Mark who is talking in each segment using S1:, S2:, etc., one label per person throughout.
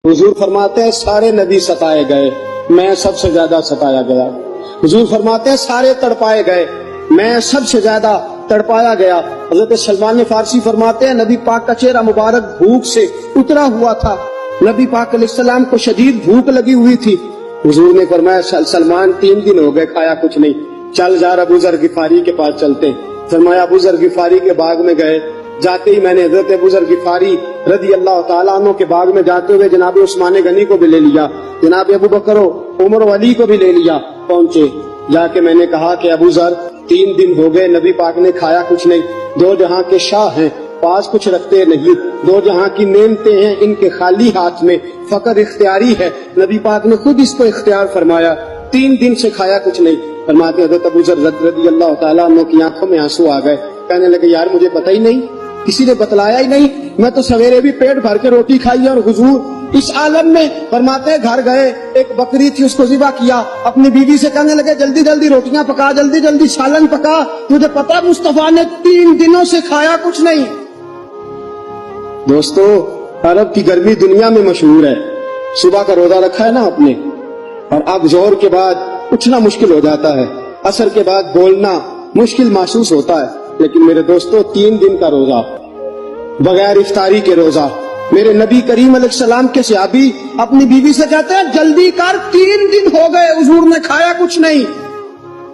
S1: حضور فرماتے ہیں سارے نبی ستائے گئے، میں سب سے زیادہ ستایا گیا۔ حضور فرماتے ہیں سارے تڑپائے گئے، میں سب سے زیادہ تڑپایا گیا۔ حضرت سلمان فارسی فرماتے ہیں نبی پاک کا چہرہ مبارک بھوک سے اترا ہوا تھا، نبی پاک علیہ السلام کو شدید بھوک لگی ہوئی تھی۔ حضور نے فرمایا سلمان 3 دن ہو گئے کھایا کچھ نہیں، چل ذرا ابو ذر غفاری کے پاس چلتے۔ فرمایا ابو ذر غفاری کے باغ میں گئے، جاتے ہی میں نے حضرت ابو ذر غفاری رضی اللہ تعالیٰ عنہ کے باغ میں جاتے ہوئے جناب عثمان غنی کو بھی لے لیا، جناب ابو بکر و عمر و علی کو بھی لے لیا۔ پہنچے، جا کے میں نے کہا کہ ابو ذر 3 دن ہو گئے نبی پاک نے کھایا کچھ نہیں، 2 جہاں کے شاہ ہیں، پاس کچھ رکھتے نہیں، 2 جہاں کی نعمتیں ہیں ان کے خالی ہاتھ میں، فقر اختیاری ہے، نبی پاک نے خود اس کو اختیار فرمایا، 3 دن سے کھایا کچھ نہیں۔ فرماتے حضرت ابو ذر رضی اللہ تعالیٰ عنہ کی آنکھوں میں آنسو آ گئے، کہنے لگے یار مجھے پتہ ہی نہیں، کسی نے بتلایا ہی نہیں، میں تو سویرے بھی پیٹ بھر کے روٹی کھائی اور حضور اس عالم میں۔ فرماتے ہیں گھر گئے، ایک بکری تھی اس کو ذبح کیا، اپنی بیوی سے کہنے لگے جلدی جلدی روٹیاں پکا، جلدی جلدی سالن پکا، تجھے پتا مصطفیٰ نے 3 دنوں سے کھایا کچھ نہیں۔ دوستو عرب کی گرمی دنیا میں مشہور ہے، صبح کا روزہ رکھا ہے نا آپ نے، اور اب ظہر کے بعد اٹھنا مشکل ہو جاتا ہے، عصر کے بعد بولنا مشکل محسوس ہوتا ہے، لیکن میرے دوستو 3 دن کا روزہ بغیر افطاری کے روزہ، میرے نبی کریم علیہ السلام کے صحابی اپنی بیوی سے کہتے ہیں جلدی کر 3 دن ہو گئے حضور نے کھایا کچھ نہیں۔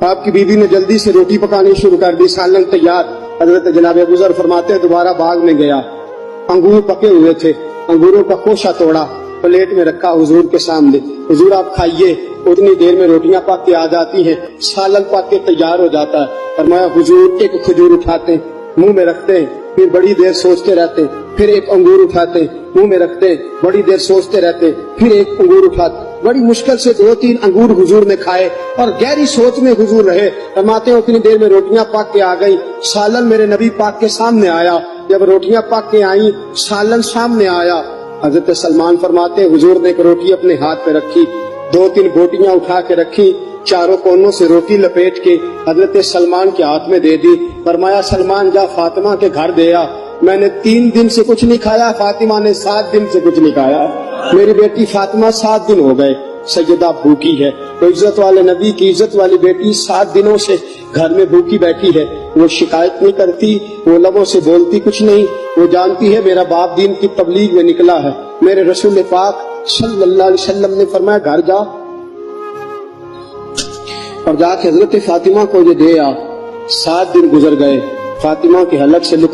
S1: آپ کی بیوی نے جلدی سے روٹی پکانی شروع کر دی، سالن تیار۔ حضرت جناب ابو ذر فرماتے ہیں دوبارہ باغ میں گیا، انگور پکے ہوئے تھے، انگوروں کا خوشہ توڑا، پلیٹ میں رکھا حضور کے سامنے، حضور آپ کھائیے۔ اتنی دیر میں روٹیاں پک کے آ جاتی ہیں، سالن پک کے تیار ہو جاتا ہے۔ فرمایا حضور ایک کھجور اٹھاتے منہ میں رکھتے ہیں، پھر بڑی دیر سوچتے رہتے ہیں، پھر ایک انگور اٹھاتے منہ میں رکھتے ہیں، بڑی دیر سوچتے رہتے، پھر ایک انگور اٹھاتے، بڑی مشکل سے 2-3 انگور حضور نے کھائے اور گہری سوچ میں حضور رہے۔ فرماتے ہیں اتنی دیر میں روٹیاں پک کے آ گئی، سالن میرے نبی پاک کے سامنے آیا۔ جب روٹیاں پک کے آئیں، سالن سامنے آیا، حضرت سلمان فرماتے ہیں حضور نے ایک روٹی اپنے ہاتھ پہ رکھی، 2-3 بوٹیاں اٹھا کے رکھی، چاروں کونوں سے روٹی لپیٹ کے حضرت سلمان کے ہاتھ میں دے دی۔ فرمایا سلمان جا فاطمہ کے گھر دے آ، میں نے 3 دن سے کچھ نہیں کھایا، فاطمہ نے 7 دن سے کچھ نہیں کھایا، میری بیٹی فاطمہ 7 دن ہو گئے سیدہ بھوکی ہے۔ تو عزت والے نبی کی عزت والی بیٹی 7 دنوں سے گھر میں بھوکی بیٹھی ہے، وہ شکایت نہیں کرتی، وہ لبوں سے بولتی کچھ نہیں، وہ جانتی ہے میرا باپ دین کی تبلیغ میں نکلا ہے۔ میرے رسول پاک صلی اللہ علیہ وسلم نے فرمایا گھر جا اور جا کے حضرت فاطمہ کو یہ دے آ۔ 7 دن گزر گئے، فاطمہ کے حلق سے لقمہ